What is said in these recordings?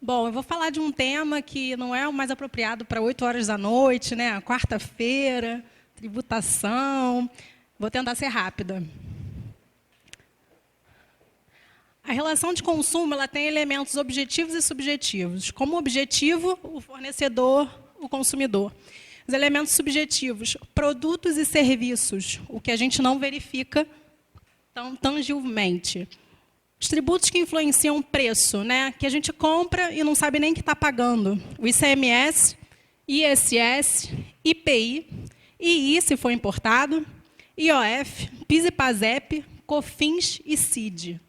Bom, eu vou falar de um tema que não é o mais apropriado para 8 horas da noite, né? Quarta-feira, tributação. Vou tentar ser rápida. A relação de consumo ela tem elementos objetivos e subjetivos. Como objetivo, o fornecedor, o consumidor. Os elementos subjetivos, produtos e serviços, o que a gente não verifica tão tangivelmente. Os tributos que influenciam o preço, né? Que a gente compra e não sabe nem que está pagando. O ICMS, ISS, IPI, II, se for importado, IOF, PIS e PASEP, COFINS e CID.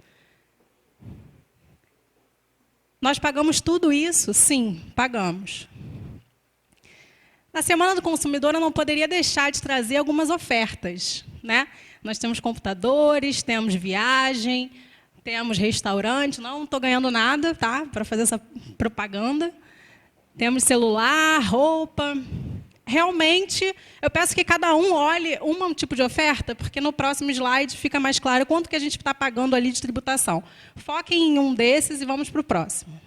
Nós pagamos tudo isso? Sim, pagamos. Na Semana do Consumidor, eu não poderia deixar de trazer algumas ofertas, né? Nós temos computadores, temos viagem, temos restaurante, não estou ganhando nada, tá? Para fazer essa propaganda. Temos celular, roupa. Realmente, eu peço que cada um olhe um tipo de oferta, porque no próximo slide fica mais claro quanto que a gente está pagando ali de tributação. Foquem em um desses e vamos para o próximo.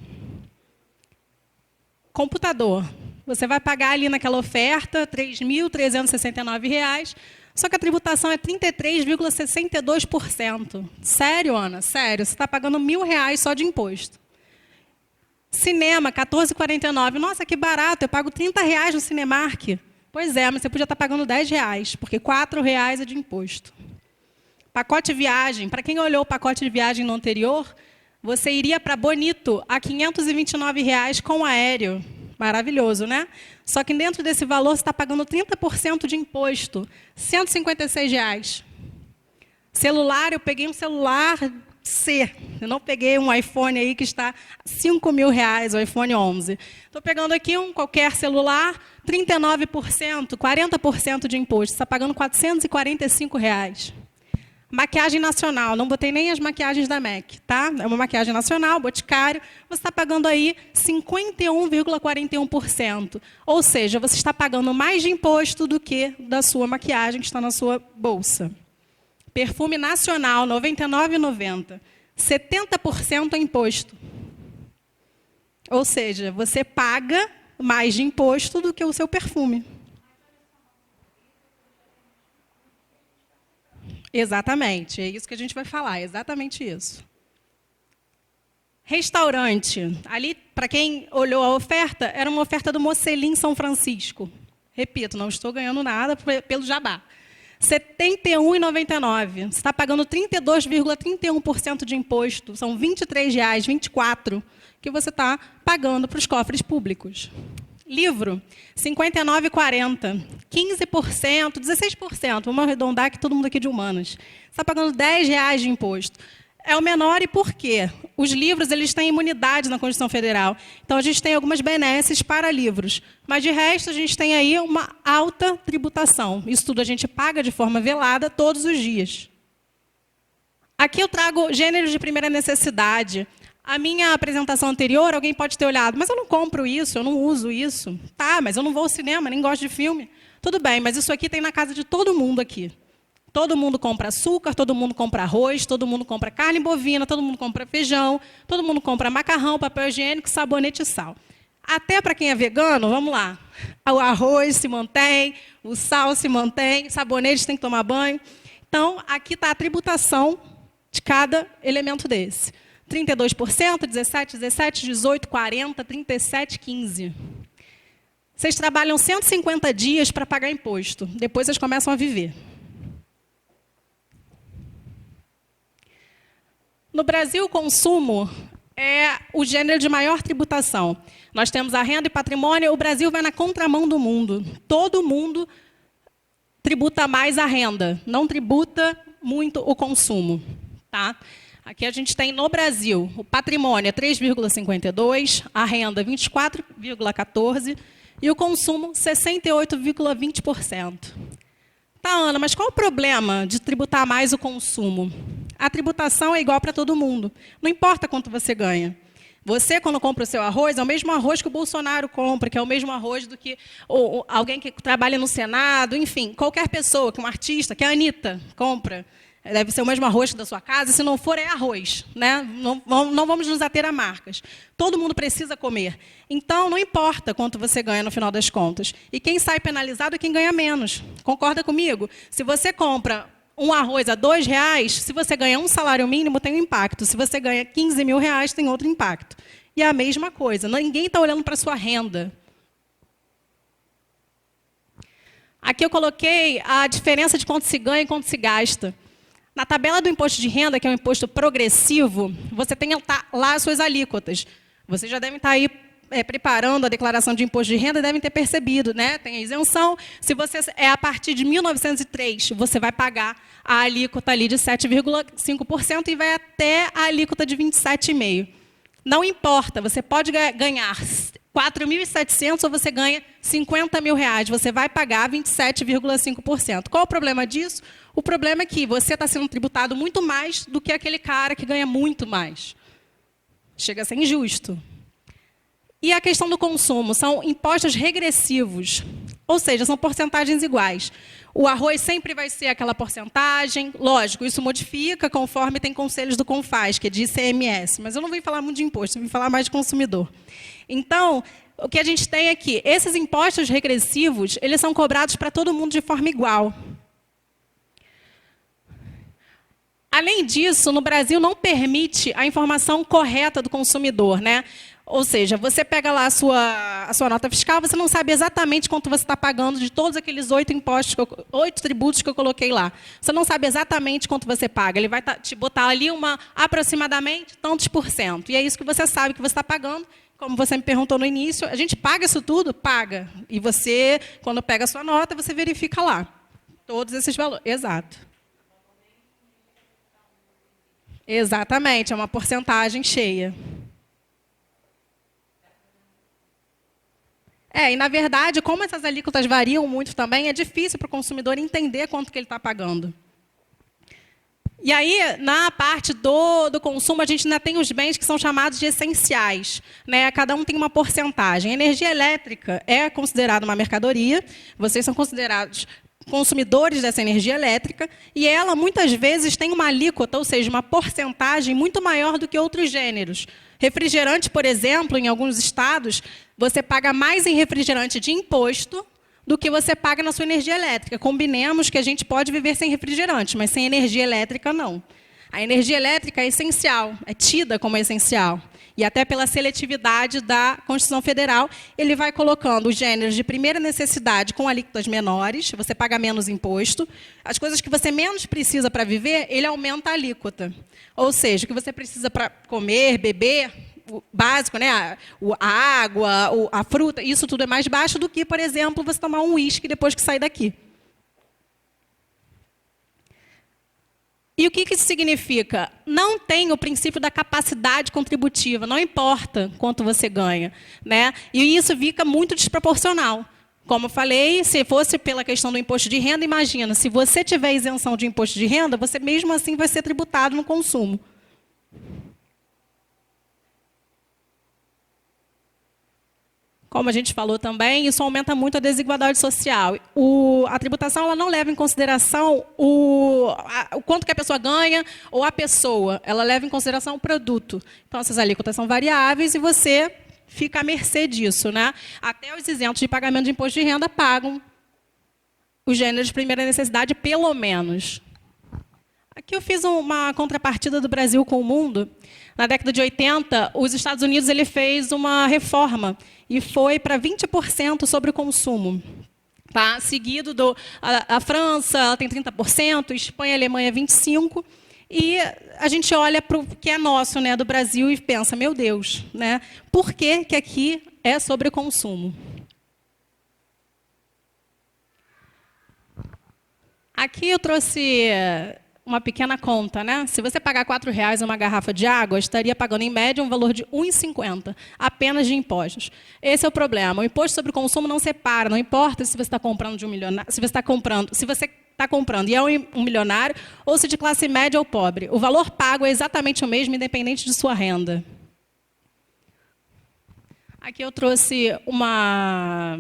Computador. Você vai pagar ali naquela oferta R$ 3.369, só que a tributação é 33,62%. Sério, Ana? Sério, você está pagando R$ 1.000 só de imposto. Cinema, R$ 14,49. Nossa, que barato, eu pago R$ 30 no Cinemark. Pois é, mas você podia estar pagando R$ 10, porque R$ 4 é de imposto. Pacote viagem. Para quem olhou o pacote de viagem no anterior, você iria para Bonito a R$ 529 com aéreo. Maravilhoso, né? Só que dentro desse valor você está pagando 30% de imposto. R$ 156. Celular, eu peguei um celular C. Eu não peguei um iPhone aí que está R$ 5.000, o iPhone 11. Estou pegando aqui um qualquer celular, 39%, 40% de imposto. Você está pagando R$ 445. Maquiagem nacional, não botei nem as maquiagens da MAC, tá? É uma maquiagem nacional, Boticário, você está pagando aí 51,41%. Ou seja, você está pagando mais de imposto do que da sua maquiagem que está na sua bolsa. Perfume nacional, R$ 99,90. 70% é imposto. Ou seja, você paga mais de imposto do que o seu perfume. Exatamente, é isso que a gente vai falar, exatamente isso. Restaurante. Ali, para quem olhou a oferta, era uma oferta do Mocelim São Francisco. Repito, não estou ganhando nada pelo jabá. R$ 71,99. Você está pagando 32,31% de imposto. São R$ 23,00, 24 que você está pagando para os cofres públicos. Livro, R$ 59,40. 15%, 16%. Vamos arredondar que todo mundo aqui é de humanas. Você está pagando R$ 10 de imposto. É o menor e por quê? Os livros eles têm imunidade na Constituição Federal. Então, a gente tem algumas benesses para livros. Mas, de resto, a gente tem aí uma alta tributação. Isso tudo a gente paga de forma velada todos os dias. Aqui eu trago gêneros de primeira necessidade. A minha apresentação anterior, alguém pode ter olhado, mas eu não compro isso, eu não uso isso. Tá, mas eu não vou ao cinema, nem gosto de filme. Tudo bem, mas isso aqui tem na casa de todo mundo aqui. Todo mundo compra açúcar, todo mundo compra arroz, todo mundo compra carne bovina, todo mundo compra feijão, todo mundo compra macarrão, papel higiênico, sabonete e sal. Até para quem é vegano, vamos lá. O arroz se mantém, o sal se mantém, sabonete tem que tomar banho. Então, aqui está a tributação de cada elemento desse. 32%, 17, 17, 18, 40, 37, 15. Vocês trabalham 150 dias para pagar imposto. Depois vocês começam a viver. No Brasil, o consumo é o gênero de maior tributação. Nós temos a renda e patrimônio. O Brasil vai na contramão do mundo. Todo mundo tributa mais a renda. Não tributa muito o consumo. Tá? Aqui a gente tem, no Brasil, o patrimônio é 3,52%, a renda 24,14% e o consumo 68,20%. Tá, Ana, mas qual o problema de tributar mais o consumo? A tributação é igual para todo mundo. Não importa quanto você ganha. Você, quando compra o seu arroz, é o mesmo arroz que o Bolsonaro compra, que é o mesmo arroz do que alguém que trabalha no Senado, enfim, qualquer pessoa, que um artista, que a Anitta compra. Deve ser o mesmo arroz da sua casa, se não for, é arroz. Né? Não vamos nos ater a marcas. Todo mundo precisa comer. Então, não importa quanto você ganha no final das contas. E quem sai penalizado é quem ganha menos. Concorda comigo? Se você compra um arroz a R$2, se você ganha um salário mínimo, tem um impacto. Se você ganha R$15.000, tem outro impacto. E é a mesma coisa. Ninguém está olhando para a sua renda. Aqui eu coloquei a diferença de quanto se ganha e quanto se gasta. Na tabela do imposto de renda, que é um imposto progressivo, você tem lá as suas alíquotas. Vocês já devem estar aí preparando a declaração de imposto de renda e devem ter percebido, né? Tem a isenção. Se você é a partir de 1903, você vai pagar a alíquota ali de 7,5% e vai até a alíquota de 27,5%. Não importa, você pode ganhar 4.700 ou você ganha R$50.000, você vai pagar 27,5%. Qual o problema disso? O problema é que você está sendo tributado muito mais do que aquele cara que ganha muito mais. Chega a ser injusto. E a questão do consumo, são impostos regressivos, ou seja, são porcentagens iguais. O arroz sempre vai ser aquela porcentagem, lógico, isso modifica conforme tem conselhos do CONFAS, que é de ICMS, mas eu não vim falar muito de imposto, eu vim falar mais de consumidor. Então, o que a gente tem aqui, esses impostos regressivos, eles são cobrados para todo mundo de forma igual. Além disso, no Brasil não permite a informação correta do consumidor, né? Ou seja, você pega lá a sua nota fiscal, você não sabe exatamente quanto você está pagando de todos aqueles 8 tributos que eu coloquei lá. Você não sabe exatamente quanto você paga. Ele vai te botar ali aproximadamente tantos %. E é isso que você sabe que você está pagando. Como você me perguntou no início, a gente paga isso tudo? Paga. E você, quando pega a sua nota, você verifica lá. Todos esses valores. Exato. Exatamente, é uma porcentagem cheia. E, na verdade, como essas alíquotas variam muito também, é difícil para o consumidor entender quanto que ele está pagando. E aí, na parte do consumo, a gente ainda tem os bens que são chamados de essenciais. Né? Cada um tem uma porcentagem. A energia elétrica é considerada uma mercadoria, vocês são considerados consumidores dessa energia elétrica, e ela, muitas vezes, tem uma alíquota, ou seja, uma porcentagem muito maior do que outros gêneros. Refrigerante, por exemplo, em alguns estados, você paga mais em refrigerante de imposto do que você paga na sua energia elétrica. Combinemos que a gente pode viver sem refrigerante, mas sem energia elétrica, não. A energia elétrica é essencial, é tida como essencial. E até pela seletividade da Constituição Federal, ele vai colocando os gêneros de primeira necessidade com alíquotas menores, você paga menos imposto. As coisas que você menos precisa para viver, ele aumenta a alíquota. Ou seja, o que você precisa para comer, beber, o básico, né? A água, a fruta, isso tudo é mais baixo do que, por exemplo, você tomar um uísque depois que sair daqui. E o que isso significa? Não tem o princípio da capacidade contributiva, não importa quanto você ganha. Né? E isso fica muito desproporcional. Como eu falei, se fosse pela questão do imposto de renda, imagina, se você tiver isenção de imposto de renda, você mesmo assim vai ser tributado no consumo. Como a gente falou também, isso aumenta muito a desigualdade social. A tributação ela não leva em consideração o quanto que a pessoa ganha ou a pessoa. Ela leva em consideração o produto. Então, essas alíquotas são variáveis e você fica à mercê disso. Né? Até os isentos de pagamento de imposto de renda pagam os gêneros de primeira necessidade, pelo menos. Aqui eu fiz uma contrapartida do Brasil com o mundo. Na década de 80, os Estados Unidos ele fez uma reforma e foi para 20% sobre o consumo. Tá? Seguido a França, ela tem 30%, Espanha e Alemanha 25%. E a gente olha para o que é nosso, né, do Brasil, e pensa, meu Deus, né, por que aqui é sobre consumo? Aqui eu trouxe uma pequena conta, né? Se você pagar R$4 uma garrafa de água, estaria pagando, em média, um valor de R$1,50, apenas de impostos. Esse é o problema. O imposto sobre o consumo não separa, não importa se você está comprando de um milionário, se você está comprando e é um milionário, ou se de classe média ou pobre. O valor pago é exatamente o mesmo, independente de sua renda. Aqui eu trouxe uma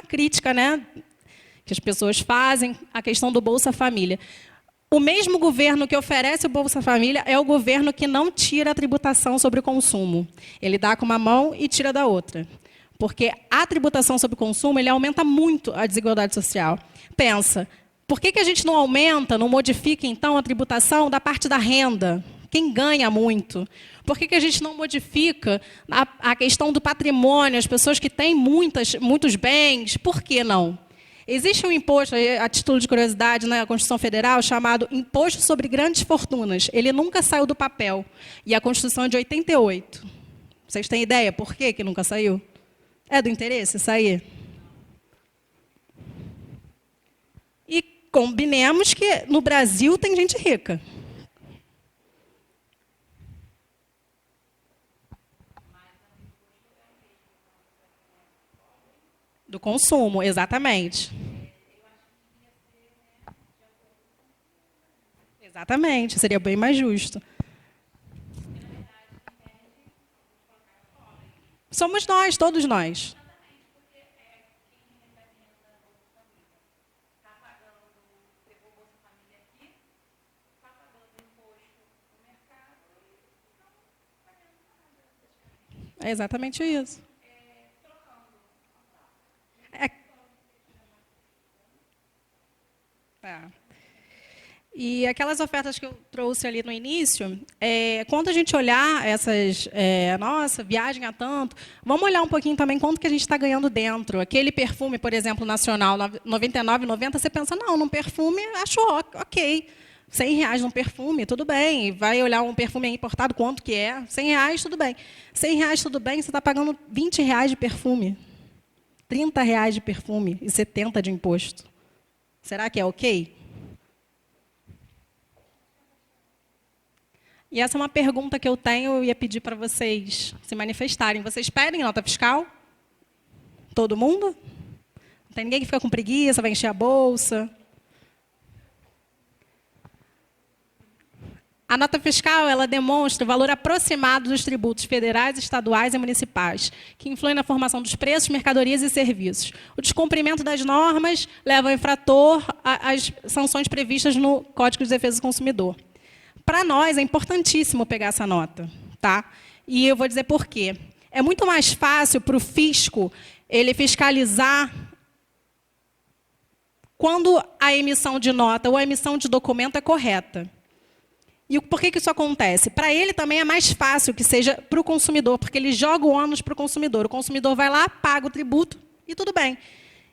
crítica, né, que as pessoas fazem, a questão do Bolsa Família. O mesmo governo que oferece o Bolsa Família é o governo que não tira a tributação sobre o consumo. Ele dá com uma mão e tira da outra. Porque a tributação sobre o consumo ele aumenta muito a desigualdade social. Pensa, por que a gente não aumenta, não modifica, então, a tributação da parte da renda? Quem ganha muito? Por que a gente não modifica a questão do patrimônio, as pessoas que têm muitos bens? Por que não? Existe um imposto, a título de curiosidade, na Constituição Federal, chamado Imposto sobre Grandes Fortunas. Ele nunca saiu do papel. E a Constituição é de 88. Vocês têm ideia por que nunca saiu? É do interesse sair? E combinemos que no Brasil tem gente rica. Do consumo, exatamente. Exatamente, seria bem mais justo. Somos nós, todos nós. É exatamente isso. Tá. E aquelas ofertas que eu trouxe ali no início, quando a gente olhar essas, nossa, viagem a tanto, vamos olhar um pouquinho também quanto que a gente está ganhando dentro. Aquele perfume, por exemplo, nacional, R$ 99,90, você pensa, não, num perfume, acho ok. R$ 100 num perfume, tudo bem. Vai olhar um perfume importado, quanto que é? R$ 100, tudo bem. R$ 100, tudo bem, você está pagando R$ 20 de perfume. R$ 30 de perfume e 70 de imposto. Será que é ok? E essa é uma pergunta que eu tenho e ia pedir para vocês se manifestarem. Vocês pedem nota fiscal? Todo mundo? Não tem ninguém que fica com preguiça, vai encher a bolsa? A nota fiscal ela demonstra o valor aproximado dos tributos federais, estaduais e municipais, que influem na formação dos preços, mercadorias e serviços. O descumprimento das normas leva o infrator às sanções previstas no Código de Defesa do Consumidor. Para nós, é importantíssimo pegar essa nota. Tá? E eu vou dizer por quê. É muito mais fácil para o fisco ele fiscalizar quando a emissão de nota ou a emissão de documento é correta. E por que isso acontece? Para ele também é mais fácil que seja para o consumidor, porque ele joga o ônus para o consumidor. O consumidor vai lá, paga o tributo e tudo bem.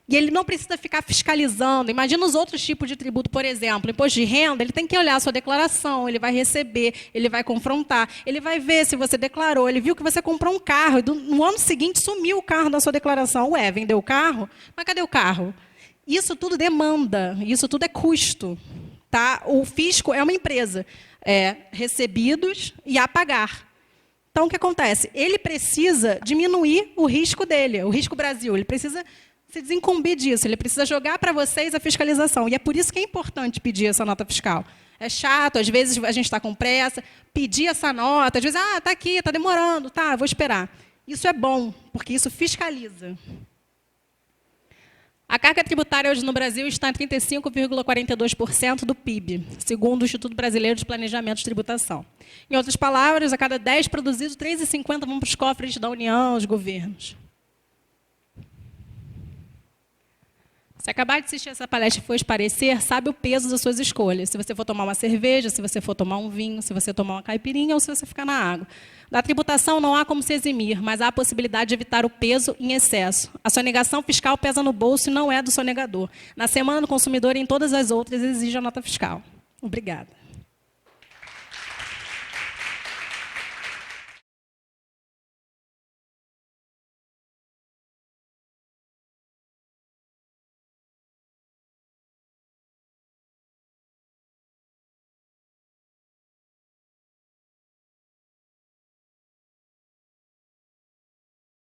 E ele não precisa ficar fiscalizando. Imagina os outros tipos de tributo, por exemplo, imposto de renda, ele tem que olhar a sua declaração, ele vai receber, ele vai confrontar, ele vai ver se você declarou, ele viu que você comprou um carro, e no ano seguinte sumiu o carro da sua declaração. Ué, vendeu o carro? Mas cadê o carro? Isso tudo demanda, isso tudo é custo. Tá? O fisco é uma empresa. Recebidos e a pagar. Então, o que acontece? Ele precisa diminuir o risco dele, o risco Brasil. Ele precisa se desincumbir disso, ele precisa jogar para vocês a fiscalização. E é por isso que é importante pedir essa nota fiscal. É chato, às vezes a gente está com pressa, pedir essa nota, às vezes, está aqui, está demorando, tá, vou esperar. Isso é bom, porque isso fiscaliza. A carga tributária hoje no Brasil está em 35,42% do PIB, segundo o Instituto Brasileiro de Planejamento de Tributação. Em outras palavras, a cada 10 produzidos, 3,50 vão para os cofres da União, os governos. Se acabar de assistir essa palestra e for esparecer, sabe o peso das suas escolhas. Se você for tomar uma cerveja, se você for tomar um vinho, se você tomar uma caipirinha ou se você ficar na água. Da tributação não há como se eximir, mas há a possibilidade de evitar o peso em excesso. A sonegação fiscal pesa no bolso e não é do sonegador. Na Semana do Consumidor e em todas as outras exige a nota fiscal. Obrigada.